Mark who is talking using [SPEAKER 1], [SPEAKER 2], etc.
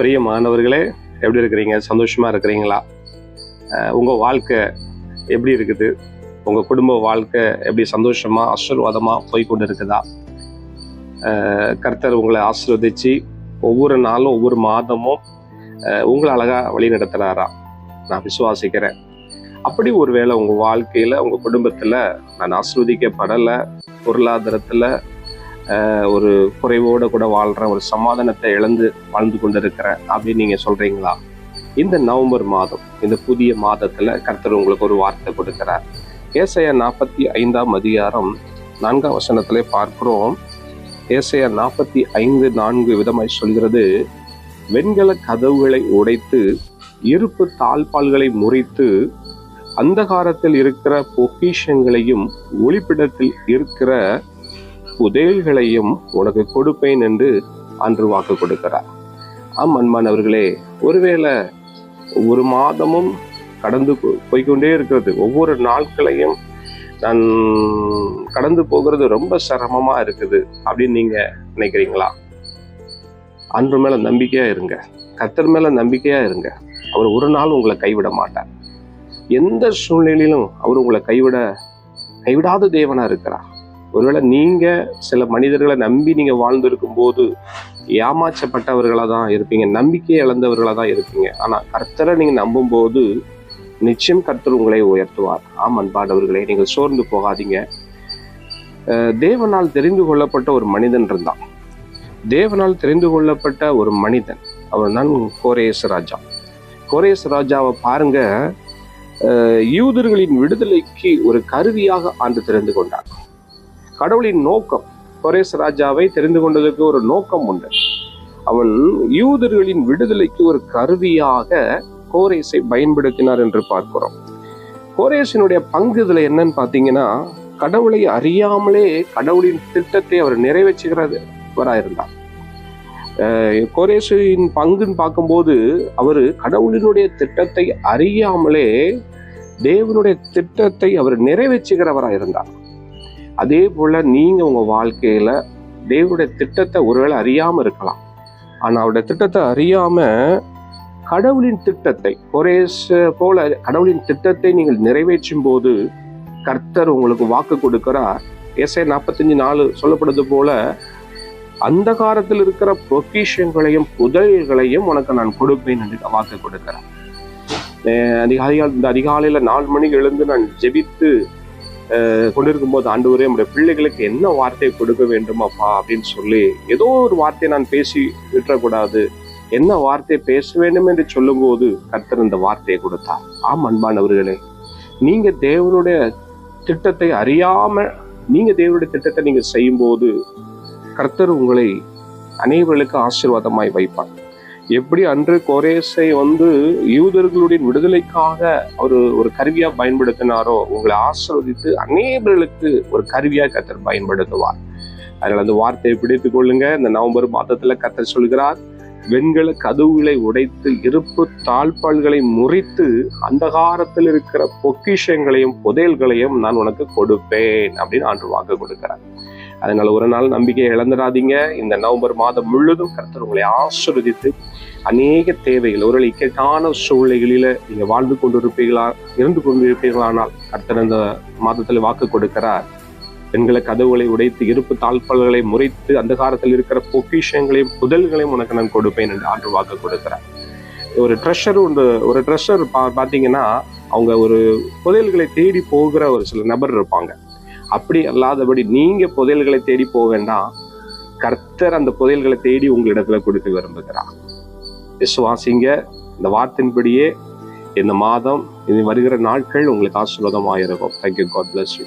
[SPEAKER 1] பிரியமானவர்களே, எப்படி இருக்கிறீங்க? சந்தோஷமா இருக்கிறீங்களா? உங்க வாழ்க்கை எப்படி இருக்குது? உங்க குடும்ப வாழ்க்கை எப்படி சந்தோஷமா ஆசீர்வாதமா போய்கொண்டு இருக்குதா? கர்த்தர் உங்களை ஆசீர்வதிச்சு ஒவ்வொரு நாளும் ஒவ்வொரு மாதமும் உங்களை அழகா வழி நடத்துறாரா? நான் விசுவாசிக்கிறேன். அப்படி ஒருவேளை உங்க வாழ்க்கையில உங்க குடும்பத்துல நான் ஆசீர்வதிக்கப்படலை, பொருளாதாரத்துல ஒரு குறைவோட கூட வாழ்றேன், ஒரு சமாதானத்தை இழந்து வாழ்ந்து கொண்டு இருக்கிறேன் அப்படின்னு நீங்க சொல்றீங்களா? இந்த நவம்பர் மாதம், இந்த புதிய மாதத்துல கர்த்தர் உங்களுக்கு ஒரு வார்த்தை கொடுக்கிறார். ஏசாயா 45 அதிகாரம் 4 வசனத்திலே பார்க்கிறோம். ஏசாயா 45:4 விதமாய் சொல்கிறது, வெண்கல கதவுகளை உடைத்து இருப்பு தாழ்பால்களை முறித்து அந்தகாரத்தில் இருக்கிற பொக்கிஷங்களையும் ஒளிப்பிடத்தில் இருக்கிற புதையல்களையும் உனக்கு கொடுப்பேன் என்று அன்று வாக்கு கொடுக்கிறார். ஆம் அன்பானவர்களே, ஒருவேளை ஒவ்வொரு மாதமும் கடந்து போய்கொண்டே இருக்கிறது, ஒவ்வொரு நாட்களையும் நான் கடந்து போகிறது ரொம்ப சிரமமா இருக்குது அப்படின்னு நீங்க நினைக்கிறீங்களா? அன்று மேல நம்பிக்கையா இருங்க, கர்த்தர் மேல நம்பிக்கையா இருங்க. அவர் ஒரு நாள் உங்களை கைவிட மாட்டார். எந்த சூழ்நிலையிலும் அவர் உங்களை கைவிடாத தேவனா இருக்கிறார். ஒருவேளை நீங்க சில மனிதர்களை நம்பி நீங்க வாழ்ந்திருக்கும் போது ஏமாற்றப்பட்டவர்களா தான் இருப்பீங்க, நம்பிக்கை இழந்தவர்களா தான் இருப்பீங்க. ஆனா கர்த்தரை நீங்க நம்பும் போது நிச்சயம் கர்த்தர் உங்களை உயர்த்துவார். ஆம் அன்பானவர்களே, நீங்கள் சோர்ந்து போகாதீங்க. தேவனால் தெரிந்து கொள்ளப்பட்ட ஒரு மனிதன் இருந்தான். தேவனால் தெரிந்து கொள்ளப்பட்ட ஒரு மனிதன், அவர் தான் கோரேஸ் ராஜா. கோரேஸ் ராஜாவை பாருங்க, யூதர்களின் விடுதலைக்கு ஒரு கருவியாக ஆண்டு தெரிந்து கொண்டார். கடவுளின் நோக்கம், கோரேஸ் ராஜாவை தெரிந்து கொண்டதற்கு ஒரு நோக்கம் உண்டு. அவன் யூதர்களின் விடுதலைக்கு ஒரு கருவியாக கோரேஸை பயன்படுத்தினார் என்று பார்க்கிறோம். கோரேசினுடைய பங்கு இதுல என்னன்னு பார்த்தீங்கன்னா, கடவுளை அறியாமலே கடவுளின் திட்டத்தை அவர் நிறைவேற்றுகிறவராயிருந்தார். கோரேசின் பங்குன்னு பார்க்கும்போது அவர் கடவுளினுடைய திட்டத்தை அறியாமலே தேவனுடைய திட்டத்தை அவர் நிறைவேற்றுகிறவராயிருந்தார். அதே போல நீங்க உங்க வாழ்க்கையில தேவனுடைய திட்டத்தை ஒருவேளை அறியாம இருக்கலாம். ஆனா அவருடைய திட்டத்தை அறியாம கடவுளின் திட்டத்தை, கோரேஸ் போல கடவுளின் திட்டத்தை நீங்கள் நிறைவேற்றும் போது கர்த்தர் உங்களுக்கு வாக்கு கொடுக்கிறார். ஏசாயா 45:4 சொல்லப்படுது போல, அந்த காலத்தில் இருக்கிற பொக்கிஷங்களையும் புதையல்களையும் உனக்கு நான் கொடுப்பேன் என்று வாக்கு கொடுக்கிறேன். இந்த அதிகாலையில 4 மணிக்கு எழுந்து நான் ஜெபித்து கொண்டிருக்கும் போது, ஆண்டவரே நம்முடைய பிள்ளைகளுக்கு என்ன வார்த்தையை கொடுக்க வேண்டுமாப்பா அப்படின்னு சொல்லி ஏதோ ஒரு வார்த்தையை நான் பேசி விட்டுறக்கூடாது, என்ன வார்த்தையை பேச வேண்டும் என்று சொல்லும் போது கர்த்தர் இந்த வார்த்தையை கொடுத்தார். ஆம் அன்பானவர்களே, நீங்க தேவனுடைய திட்டத்தை அறியாம நீங்க தேவனுடைய திட்டத்தை நீங்க செய்யும் போது கர்த்தர் உங்களை அனைவர்களுக்கு ஆசீர்வாதமாய் வைப்பார். எப்படி அன்று கோரேசை யூதர்களுடைய விடுதலைக்காக அவர் ஒரு கருவியா பயன்படுத்தினாரோ, உங்களை ஆசீர்வதித்து அநேகர்களுக்கு ஒரு கருவியா கர்த்தர் பயன்படுத்துவார். அதனால அந்த வார்த்தையை பிடித்துக் கொள்ளுங்க. இந்த நவம்பர் மாதத்துல கர்த்தர் சொல்கிறார், வெண்கல கதவுகளை உடைத்து இருப்பு தாழ்பால்களை முறித்து அந்தகாரத்தில் இருக்கிற பொக்கிஷங்களையும் புதையல்களையும் நான் உனக்கு கொடுப்பேன் அப்படின்னு ஆண்டு வாக்கு கொடுக்கிறார். அதனால ஒரு நாள் நம்பிக்கையை இழந்துடாதீங்க. இந்த நவம்பர் மாதம் முழுதும் கர்த்தர் உங்களை ஆசீர்வதித்து அநேக தேவைகள், ஒரு இக்கட்டான சூழ்நிலைகளில நீங்க வாழ்ந்து இருந்து கொண்டிருப்பீர்களானால் கர்த்தர் இந்த மாதத்துல வாக்கு கொடுக்கிறார். பெண்களை கதவுகளை உடைத்து இருப்பு தாழ்பால்களை முறித்து அந்த காலத்தில் இருக்கிற பொக்கிஷங்களையும் புதல்களையும் உனக்கு நான் கொடுப்பேன் என்று ஆண்டு வாக்கு கொடுக்கிறார். ஒரு ட்ரெஷர் பார்த்தீங்கன்னா, அவங்க ஒரு புதையல்களை தேடி போகிற ஒரு சில நபர் இருப்பாங்க. அப்படி அல்லாதபடி நீங்க புதையல்களை தேடி போக வேண்டாம், கர்த்தர் அந்த புதையல்களை தேடி உங்களிடத்துல கொடுக்க விரும்புகிறார். விசுவாசிங்க. இந்த வார்த்தையின்படியே இந்த மாதம், இனி வருகிற நாட்கள் உங்களுக்கு ஆசீர்வாதமாக இருக்கும். தேங்க்யூ. God bless you.